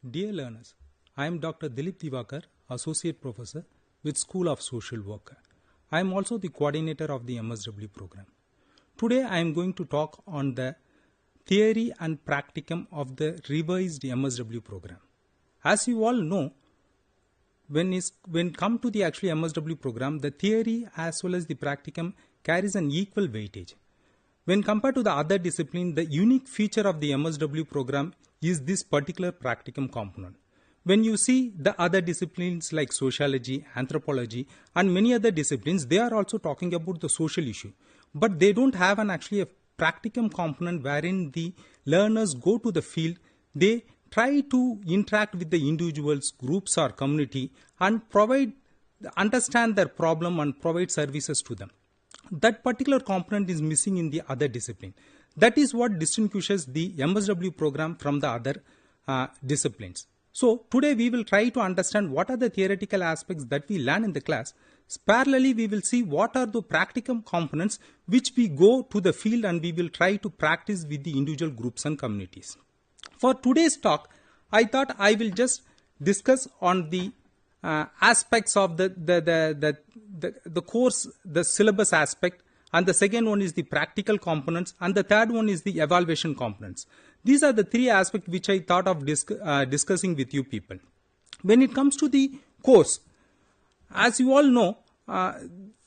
Dear learners, I am Dr. Dilip Diwakar, Associate Professor with School of Social Work. I am also the coordinator of the MSW program. Today I am going to talk on the theory and practicum of the revised MSW program. As you all know, when come to the actually MSW program, the theory as well as the practicum carries an equal weightage. When compared to the other discipline, the unique feature of the MSW program is this particular practicum component. When you see the other disciplines like sociology, anthropology and many other disciplines, they are also talking about the social issue. But they don't have actually a practicum component wherein the learners go to the field, they try to interact with the individuals, groups or community and understand their problem and provide services to them. That particular component is missing in the other discipline. That is what distinguishes the MSW program from the other disciplines. So today we will try to understand what are the theoretical aspects that we learn in the class. Parallelly, we will see what are the practicum components which we go to the field and we will try to practice with the individual groups and communities. For today's talk, I thought I will just discuss on the aspects of the course, the syllabus aspect, and the second one is the practical components, and the third one is the evaluation components. These are the three aspects which I thought of discussing with you people. When it comes to the course, as you all know,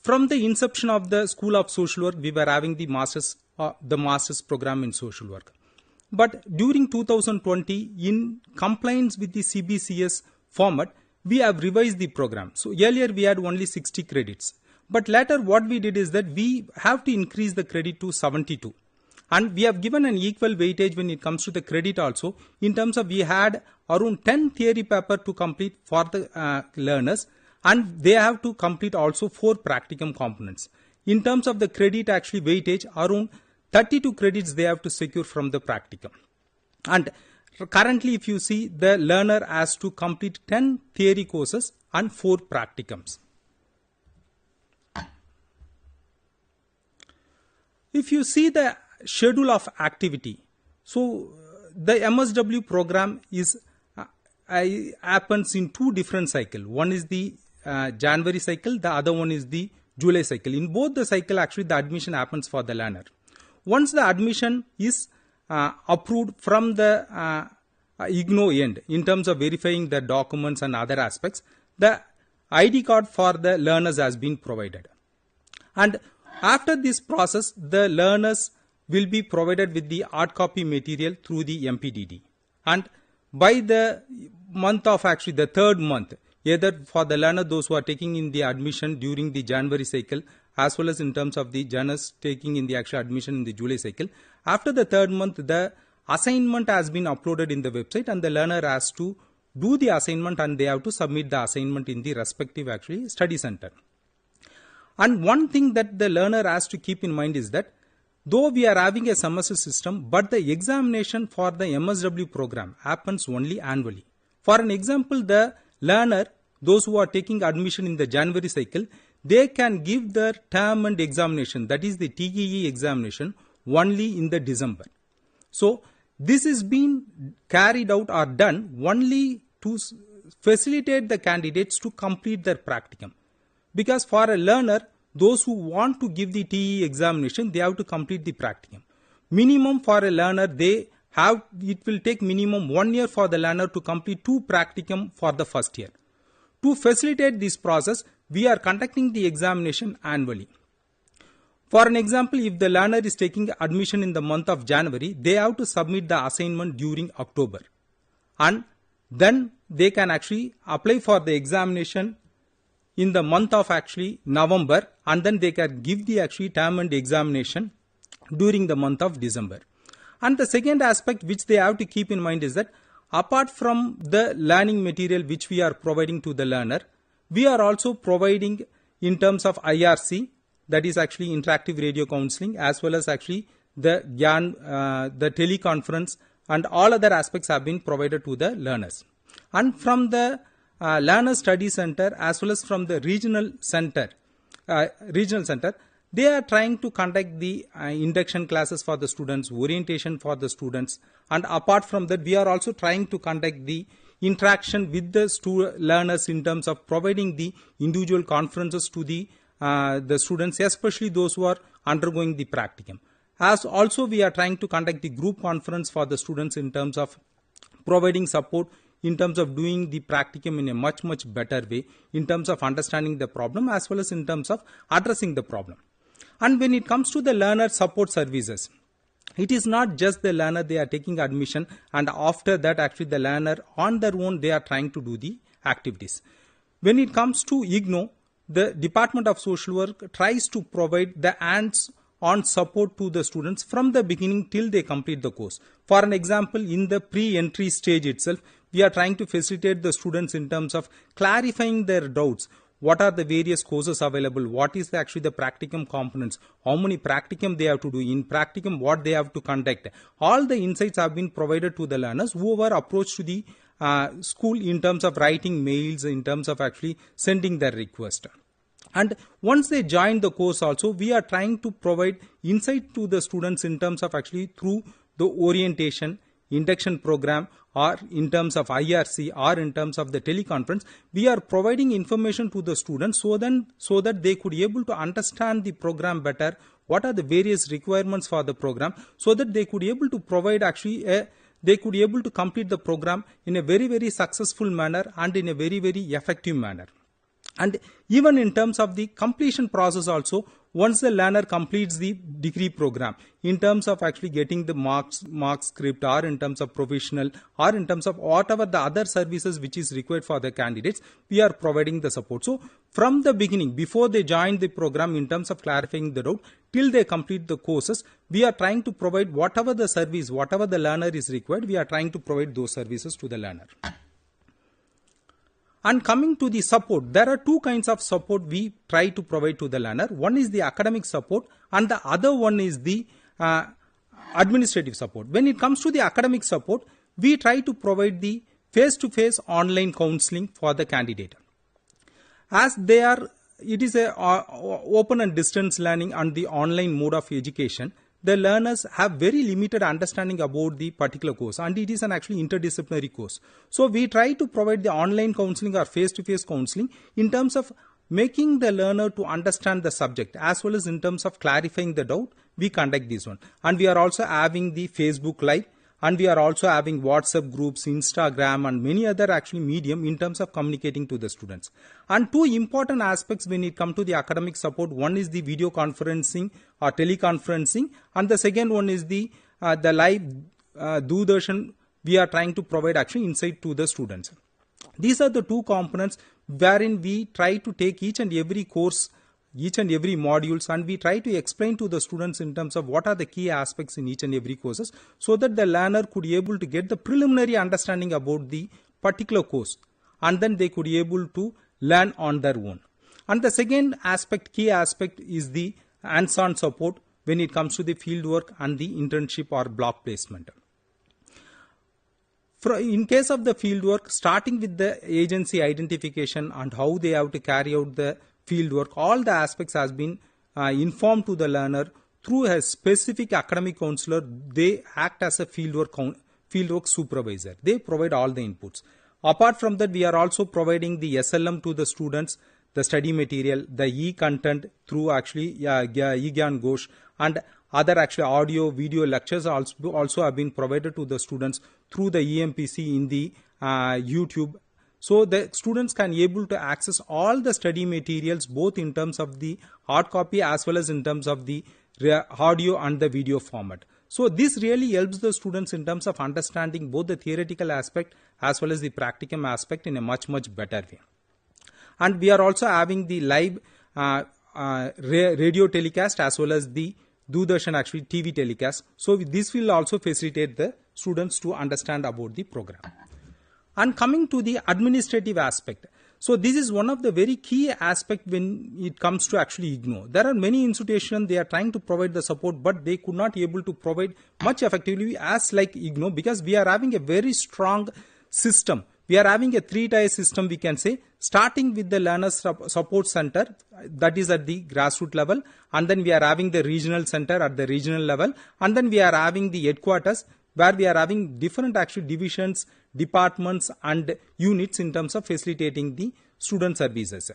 from the inception of the School of Social Work, we were having the master's program in social work. But during 2020, in compliance with the CBCS format, we have revised the program. So earlier we had only 60 credits. But later what we did is that we have to increase the credit to 72. And we have given an equal weightage when it comes to the credit also. In terms of we had around 10 theory paper to complete for the learners. And they have to complete also 4 practicum components. In terms of the credit actually weightage, around 32 credits they have to secure from the practicum. And currently if you see, the learner has to complete 10 theory courses and 4 practicums. If you see the schedule of activity, so the MSW program is happens in 2 different cycles. One is the January cycle, the other one is the July cycle. In both the cycle, actually the admission happens for the learner. Once the admission is approved from the IGNOU end in terms of verifying the documents and other aspects, the ID card for the learners has been provided. And after this process, the learners will be provided with the hard copy material through the MPDD. And by the month of actually the 3rd month, either for the learner, those who are taking in the admission during the January cycle, as well as in terms of the journals taking in the actual admission in the July cycle, after the 3rd month, the assignment has been uploaded in the website and the learner has to do the assignment and they have to submit the assignment in the respective actually study center. And one thing that the learner has to keep in mind is that though we are having a semester system, but the examination for the MSW program happens only annually. For an example, the learner, those who are taking admission in the January cycle, they can give their term and examination, that is the TEE examination, only in the December. So this is being carried out or done only to facilitate the candidates to complete their practicum. Because for a learner, those who want to give the TE examination, they have to complete the practicum. Minimum for a learner, it will take minimum 1 year for the learner to complete 2 practicum for the first year. To facilitate this process, we are conducting the examination annually. For an example, if the learner is taking admission in the month of January, they have to submit the assignment during October. And then they can actually apply for the examination in the month of actually November, and then they can give the actually term and examination during the month of December. And the second aspect which they have to keep in mind is that apart from the learning material which we are providing to the learner, we are also providing in terms of IRC, that is actually interactive radio counseling, as well as actually the teleconference and all other aspects have been provided to the learners. And from the Learner Study Center as well as from the regional center, They are trying to conduct the induction classes for the students, orientation for the students, and apart from that, we are also trying to conduct the interaction with the learners in terms of providing the individual conferences to the students, especially those who are undergoing the practicum. As also, we are trying to conduct the group conference for the students in terms of providing support, in terms of doing the practicum in a much better way, in terms of understanding the problem as well as in terms of addressing the problem. And when it comes to the learner support services, it is not just the learner they are taking admission, and after that actually the learner on their own they are trying to do the activities. When it comes to IGNOU, the Department of Social Work tries to provide the hands-on support to the students from the beginning till they complete the course. For an example, in the pre-entry stage itself, we are trying to facilitate the students in terms of clarifying their doubts. What are the various courses available? What is actually the practicum components? How many practicum they have to do? In practicum, what they have to conduct? All the insights have been provided to the learners who were approached to the school in terms of writing mails, in terms of actually sending their request. And once they join the course also, we are trying to provide insight to the students in terms of actually through the orientation, induction program, or in terms of IRC, or in terms of the teleconference. We are providing information to the students so that they could be able to understand the program better, what are the various requirements for the program, so that they could be able to provide actually they could be able to complete the program in a very successful manner and in a very effective manner. And even in terms of the completion process also, once the learner completes the degree program, in terms of actually getting the mark script, or in terms of professional, or in terms of whatever the other services which is required for the candidates, we are providing the support. So from the beginning, before they join the program, in terms of clarifying the doubt, till they complete the courses, we are trying to provide whatever the service, whatever the learner is required, we are trying to provide those services to the learner. And coming to the support, there are two kinds of support we try to provide to the learner. One is the academic support and the other one is the administrative support. When it comes to the academic support, we try to provide the face-to-face online counseling for the candidate. As it is a open and distance learning and the online mode of education, the learners have very limited understanding about the particular course, and it is an actually interdisciplinary course. So we try to provide the online counseling or face-to-face counseling in terms of making the learner to understand the subject, as well as in terms of clarifying the doubt. We conduct this one, and we are also having the Facebook Live, and we are also having WhatsApp groups, Instagram, and many other actually medium in terms of communicating to the students. And two important aspects when it comes to the academic support, one is the video conferencing or teleconferencing, and the second one is the live Doordarshan. We are trying to provide actually insight to the students. These are the two components wherein we try to take each and every course, each and every modules, and we try to explain to the students in terms of what are the key aspects in each and every courses, so that the learner could be able to get the preliminary understanding about the particular course, and then they could be able to learn on their own. And the second aspect, key aspect, is the hands-on support when it comes to the field work and the internship or block placement. In case of the field work, starting with the agency identification and how they have to carry out the field work, all the aspects has been informed to the learner through a specific academic counselor. They act as a fieldwork supervisor. They provide all the inputs. Apart from that, we are also providing the SLM to the students, the study material, the e-content through actually e-Gyan, and other actually audio, video lectures also have been provided to the students through the EMPC in the YouTube. So the students can be able to access all the study materials, both in terms of the hard copy as well as in terms of the audio and the video format. So this really helps the students in terms of understanding both the theoretical aspect as well as the practicum aspect in a much better way. And we are also having the live radio telecast as well as the Doordarshan actually TV telecast. So this will also facilitate the students to understand about the program. And coming to the administrative aspect, so this is one of the very key aspect when it comes to actually IGNOU. There are many institutions, they are trying to provide the support, but they could not be able to provide much effectively as like IGNOU, because we are having a very strong system we are having a 3-tier system, we can say, starting with the learner support center, that is at the grassroots level, and then we are having the regional center at the regional level, and then we are having the headquarters where we are having different actually divisions, departments and units in terms of facilitating the student services.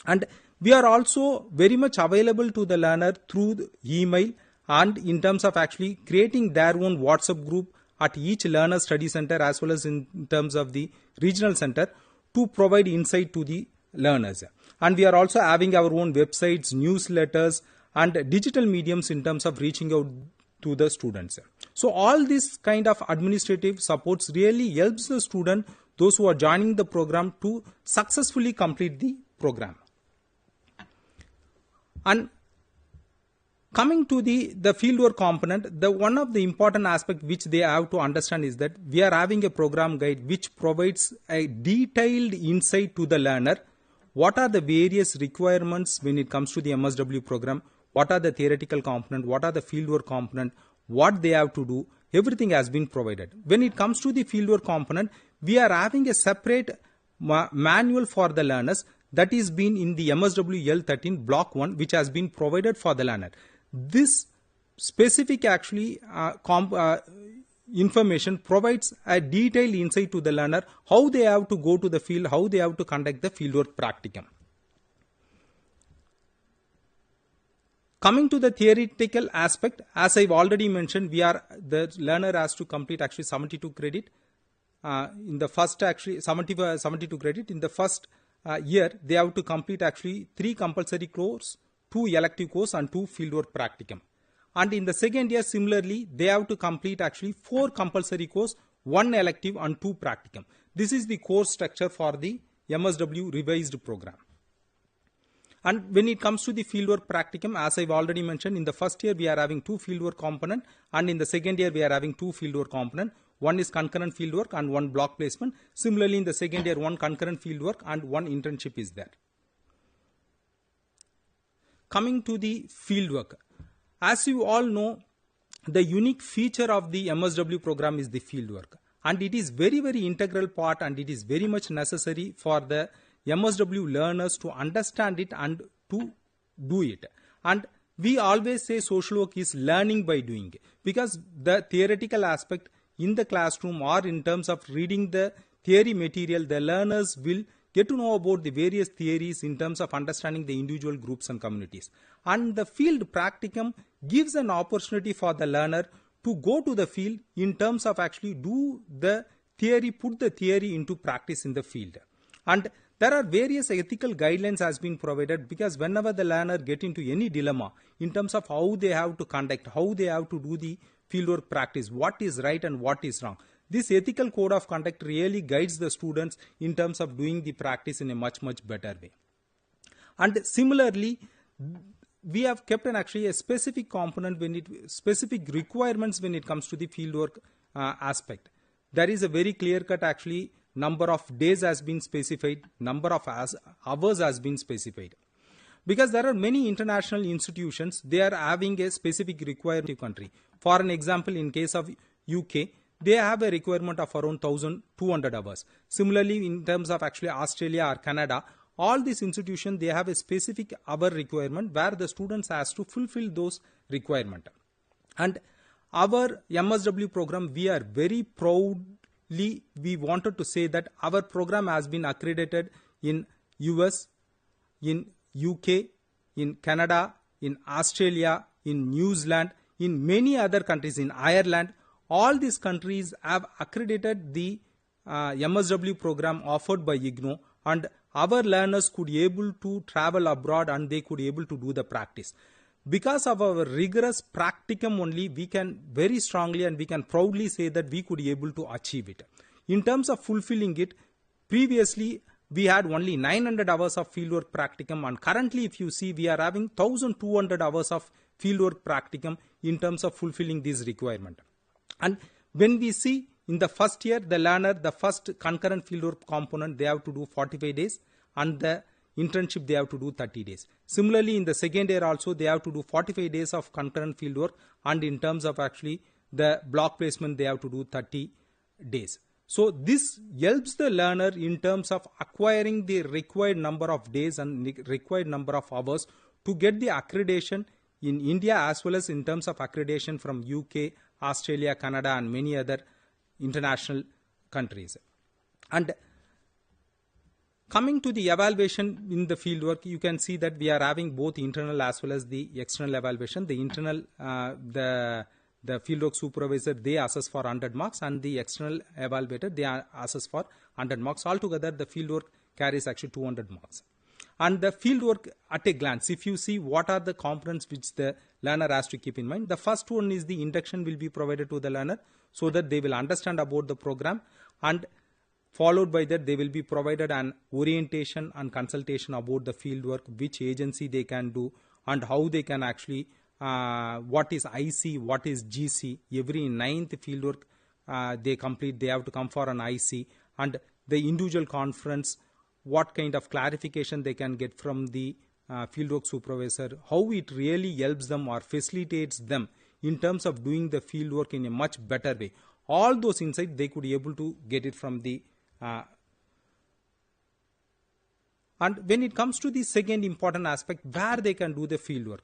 And we are also very much available to the learner through the email and in terms of actually creating their own WhatsApp group at each learner study center as well as in terms of the regional center to provide insight to the learners. And we are also having our own websites, newsletters and digital mediums in terms of reaching out to the students. So all this kind of administrative supports really helps the student, those who are joining the program, to successfully complete the program. And coming to the fieldwork component, the one of the important aspect which they have to understand is that we are having a program guide which provides a detailed insight to the learner. What are the various requirements when it comes to the MSW program? What are the theoretical component? What are the fieldwork component? What they have to do? Everything has been provided. When it comes to the fieldwork component, we are having a separate manual for the learners that is been in the MSW L13 block 1, which has been provided for the learner. This specific actually information provides a detailed insight to the learner, how they have to go to the field, how they have to conduct the fieldwork practicum. Coming to the theoretical aspect, as I've already mentioned, the learner has to complete actually 72 credit. In the first actually 72 credit in the first year, they have to complete actually 3 compulsory courses, 2 elective courses and 2 fieldwork practicum. And in the second year, similarly, they have to complete actually 4 compulsory courses, 1 elective and 2 practicum. This is the course structure for the MSW revised program. And when it comes to the fieldwork practicum, as I've already mentioned, in the first year we are having 2 fieldwork component, and in the second year we are having 2 fieldwork component. One is concurrent fieldwork and 1 block placement. Similarly, in the second year, 1 concurrent fieldwork and 1 internship is there. Coming to the fieldwork, as you all know, the unique feature of the MSW program is the fieldwork, and it is very, very integral part, and it is very much necessary for the MSW learners to understand it and to do it. And we always say social work is learning by doing, because the theoretical aspect in the classroom or in terms of reading the theory material, the learners will get to know about the various theories in terms of understanding the individual groups and communities. And the field practicum gives an opportunity for the learner to go to the field in terms of actually do the theory, put the theory into practice in the field. And there are various ethical guidelines has been provided, because whenever the learner get into any dilemma in terms of how they have to conduct, how they have to do the fieldwork practice, what is right and what is wrong, this ethical code of conduct really guides the students in terms of doing the practice in a much, much better way. And similarly, we have kept actually a specific component specific requirements when it comes to the fieldwork aspect. There is a very clear cut actually number of days has been specified, number of hours has been specified. Because there are many international institutions, they are having a specific requirement in country. For an example, in case of UK, they have a requirement of around 1,200 hours. Similarly, in terms of actually Australia or Canada, all these institutions, they have a specific hour requirement where the students has to fulfill those requirements. And our MSW program, we are very proudly, we wanted to say that our program has been accredited in US, in UK, in Canada, in Australia, in New Zealand, in many other countries, in Ireland. All these countries have accredited the MSW program offered by IGNOU, and our learners could be able to travel abroad and they could be able to do the practice. Because of our rigorous practicum only, we can very strongly and we can proudly say that we could be able to achieve it. In terms of fulfilling it, previously we had only 900 hours of fieldwork practicum, and currently if you see, we are having 1,200 hours of fieldwork practicum in terms of fulfilling this requirement. And when we see in the first year, the learner, the first concurrent fieldwork component, they have to do 45 days, and the internship they have to do 30 days. Similarly, in the second year also, they have to do 45 days of concurrent fieldwork, and in terms of actually the block placement, they have to do 30 days. So this helps the learner in terms of acquiring the required number of days and required number of hours to get the accreditation in India, as well as in terms of accreditation from UK, Australia, Canada and many other international countries. And coming to the evaluation in the fieldwork, you can see that we are having both internal as well as the external evaluation. The internal, the fieldwork supervisor, they assess for 100 marks, and the external evaluator, they assess for 100 marks. Altogether, the fieldwork carries actually 200 marks. And the fieldwork at a glance, if you see what are the components which the learner has to keep in mind, the first one is the induction will be provided to the learner so that they will understand about the program, and followed by that they will be provided an orientation and consultation about the fieldwork, which agency they can do and how they can actually, what is IC, what is GC. Every 9th fieldwork they complete, they have to come for an IC, and the individual conference, what kind of clarification they can get from the fieldwork supervisor, how it really helps them or facilitates them in terms of doing the fieldwork in a much better way. All those insights they could be able to get it from the and when it comes to the second important aspect, where they can do the fieldwork.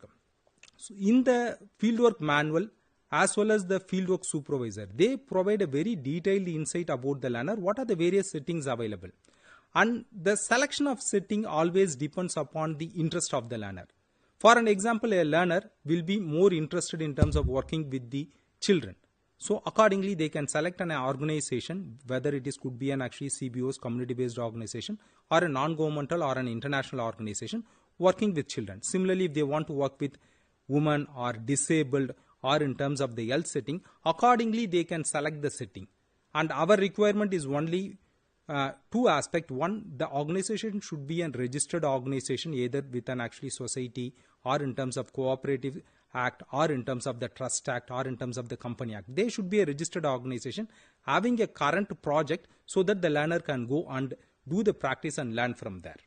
So in the fieldwork manual as well as the fieldwork supervisor, they provide a very detailed insight about the learner, what are the various settings available. And the selection of setting always depends upon the interest of the learner. For an example, a learner will be more interested in terms of working with the children. So accordingly, they can select an organization, whether it is could be an actually CBOs, community-based organization, or a non-governmental or an international organization working with children. Similarly, if they want to work with women or disabled or in terms of the health setting, accordingly they can select the setting. And our requirement is only two aspects. One, the organization should be a registered organization, either with an actually society or in terms of cooperative act or in terms of the trust act or in terms of the company act. They should be a registered organization having a current project so that the learner can go and do the practice and learn from there.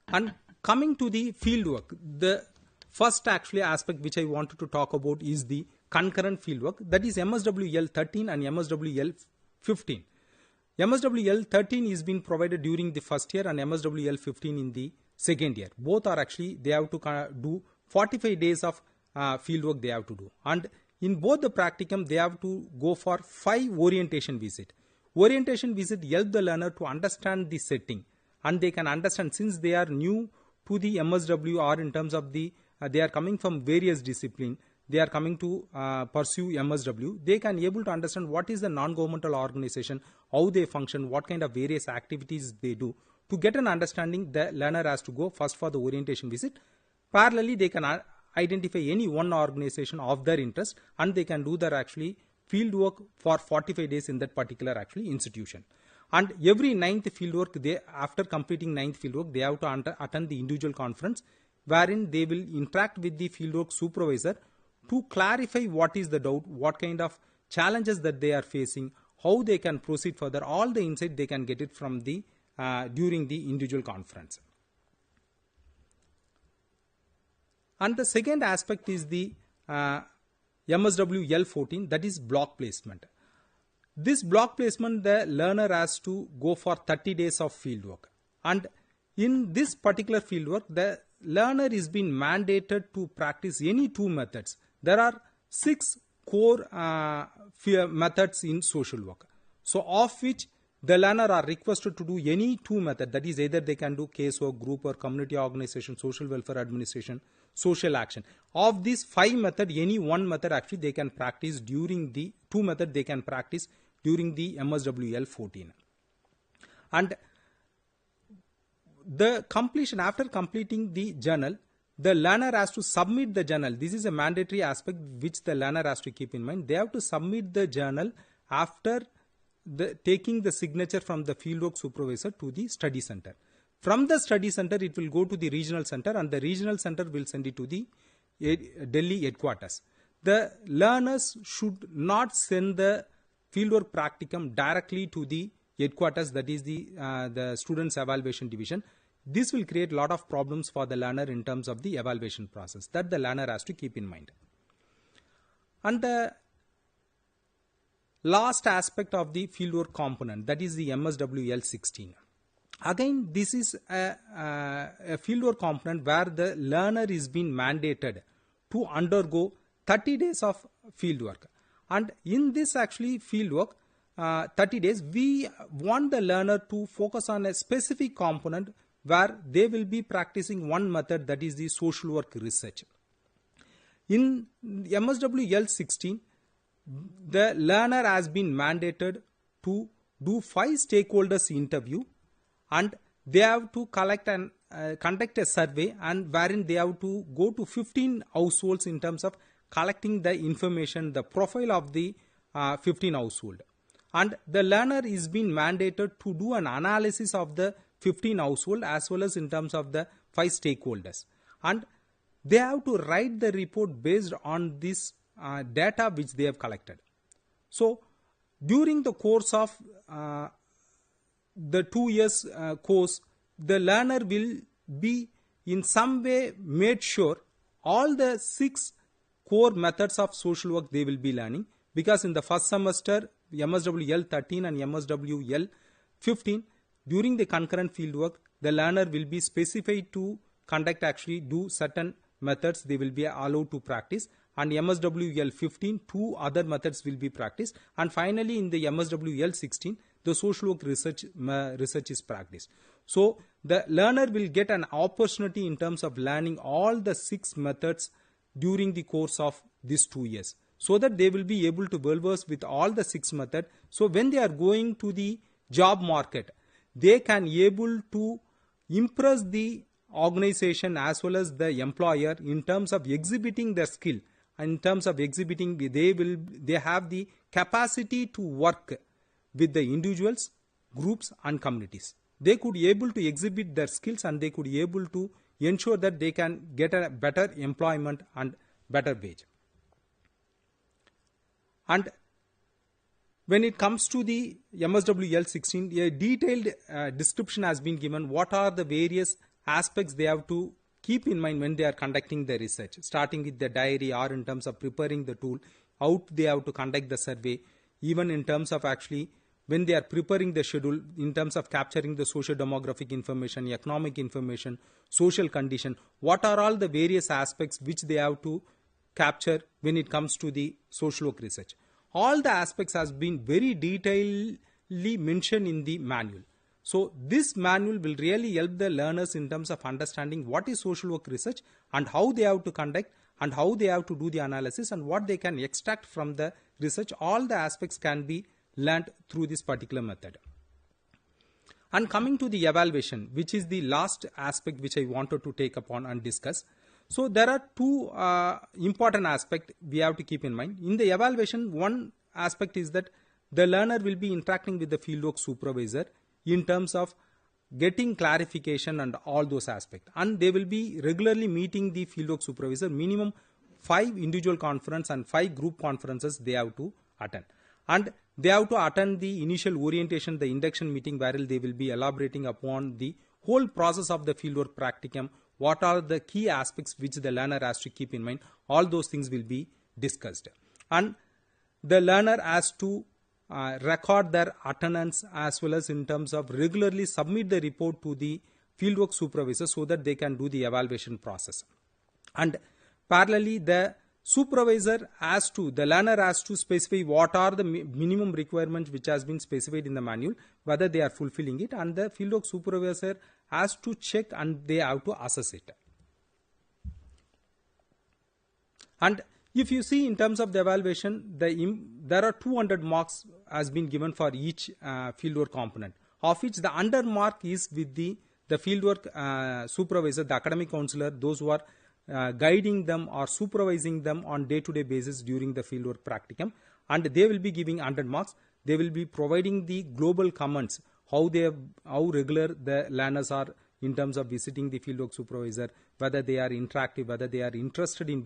And coming to the fieldwork, the first actually aspect which I wanted to talk about is the concurrent fieldwork, that is MSW L13 and MSW L15. MSW L13 is being provided during the first year and MSW L15 in the second year. Both are actually, they have to do 45 days of fieldwork they have to do. And in both the practicum, they have to go for 5 orientation visit. Orientation visit help the learner to understand the setting, and they can understand, since they are new to the MSW or in terms of the, they are coming from various disciplines, they are coming to pursue MSW, they can able to understand what is the non-governmental organization, how they function, what kind of various activities they do. To get an understanding, the learner has to go first for the orientation visit. Parallelly, they can identify any one organization of their interest, and they can do their actually field work for 45 days in that particular actually institution. And every 9th fieldwork, they, after completing 9th fieldwork, they have to attend the individual conference, wherein they will interact with the fieldwork supervisor to clarify what is the doubt, what kind of challenges that they are facing, how they can proceed further. All the insight they can get it from the during the individual conference. And the second aspect is the MSW L14, that is block placement. This block placement, the learner has to go for 30 days of fieldwork. And in this particular fieldwork, the learner is being mandated to practice any 2 methods. There are 6 core methods in social work. So of which the learner are requested to do any 2 methods. That is, either they can do casework, group or community organization, social welfare administration, social action. Of these 5 methods, any 1 method actually they can practice during the 2 methods they can practice during the MSW L14. And the completion, after completing the journal, the learner has to submit the journal. This is a mandatory aspect which the learner has to keep in mind. They have to submit the journal after taking the signature from the fieldwork supervisor to the study center. From the study center, it will go to the regional center, and the regional center will send it to the Delhi headquarters. The learners should not send the fieldwork practicum directly to the headquarters, that is the students evaluation division. This will create a lot of problems for the learner in terms of the evaluation process, that the learner has to keep in mind. And the last aspect of the fieldwork component, that is the MSW L16. Again, this is a fieldwork component where the learner is being mandated to undergo 30 days of fieldwork. And in this actually fieldwork, 30 days, we want the learner to focus on a specific component where they will be practicing one method, that is the social work research. In MSW L16, the learner has been mandated to do 5 stakeholders interview, and they have to collect and conduct a survey, and wherein they have to go to 15 households in terms of collecting the information, the profile of the 15 household. And the learner is being mandated to do an analysis of the 15 household as well as in terms of the 5 stakeholders. And they have to write the report based on this data which they have collected. So, during the course of the 2 years course, the learner will be in some way made sure all the 6 core methods of social work they will be learning, because in the first semester MSW L13 and MSW L15, during the concurrent fieldwork, the learner will be specified to do certain methods they will be allowed to practice, and MSW L15 2 other methods will be practiced, and finally in the MSW L16 the social work research is practiced. So the learner will get an opportunity in terms of learning all the 6 methods during the course of these 2 years, so that they will be able to well versed with all the 6 methods. So when they are going to the job market, they can able to impress the organization as well as the employer in terms of exhibiting their skill. In terms of exhibiting, they have the capacity to work with the individuals, groups and communities. They could be able to exhibit their skills, and they could be able to ensure that they can get a better employment and better wage. And when it comes to the MSW L16, a detailed description has been given what are the various aspects they have to keep in mind when they are conducting the research, starting with the diary or in terms of preparing the tool, how they have to conduct the survey, even in terms of actually when they are preparing the schedule, in terms of capturing the social demographic information, economic information, social condition, what are all the various aspects which they have to capture when it comes to the social work research. All the aspects has been very detailedly mentioned in the manual. So this manual will really help the learners in terms of understanding what is social work research and how they have to conduct and how they have to do the analysis and what they can extract from the research. All the aspects can be learned through this particular method. And coming to the evaluation, which is the last aspect which I wanted to take upon and discuss. So there are 2 important aspects we have to keep in mind. In the evaluation, one aspect is that the learner will be interacting with the fieldwork supervisor in terms of getting clarification and all those aspects. And they will be regularly meeting the fieldwork supervisor, minimum 5 individual conference and 5 group conferences they have to attend. And they have to attend the initial orientation, the induction meeting, where they will be elaborating upon the whole process of the fieldwork practicum. What are the key aspects which the learner has to keep in mind? All those things will be discussed. And the learner has to record their attendance as well as in terms of regularly submit the report to the fieldwork supervisor so that they can do the evaluation process. And parallelly, the learner has to specify what are the minimum requirements which has been specified in the manual, whether they are fulfilling it, and the fieldwork supervisor has to check and they have to assess it. And if you see in terms of the evaluation, there are 200 marks has been given for each fieldwork component, of which the under mark is with the fieldwork supervisor, the academic counselor, those who are guiding them or supervising them on day-to-day basis during the fieldwork practicum, and they will be giving 100 marks. They will be providing the global comments, how regular the learners are in terms of visiting the fieldwork supervisor, whether they are interactive, whether they are interested in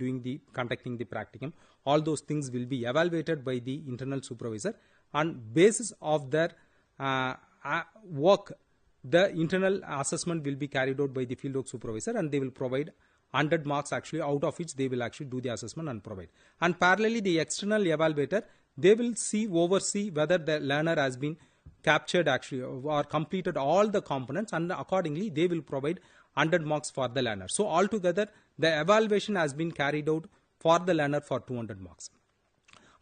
conducting the practicum. All those things will be evaluated by the internal supervisor, and basis of their work, the internal assessment will be carried out by the fieldwork supervisor, and they will provide 100 marks actually, out of which they will actually do the assessment and provide. And parallelly, the external evaluator, they will oversee whether the learner has been captured actually or completed all the components, and accordingly they will provide 100 marks for the learner. So altogether the evaluation has been carried out for the learner for 200 marks.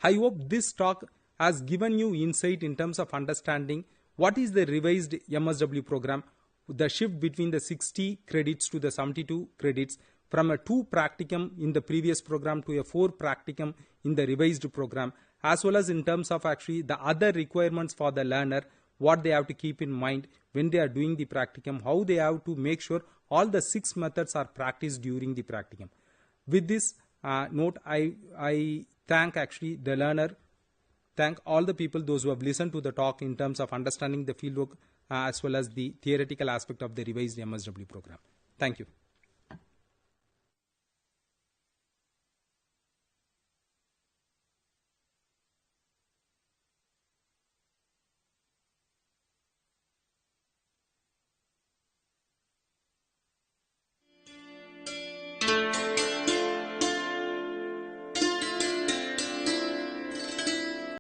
I hope this talk has given you insight in terms of understanding what is the revised MSW program, the shift between the 60 credits to the 72 credits, from a 2 practicum in the previous program to a 4 practicum in the revised program, as well as in terms of actually the other requirements for the learner, what they have to keep in mind when they are doing the practicum, how they have to make sure all the 6 methods are practiced during the practicum. With this note, I thank actually the learner, thank all the people, those who have listened to the talk in terms of understanding the fieldwork as well as the theoretical aspect of the revised MSW program. Thank you.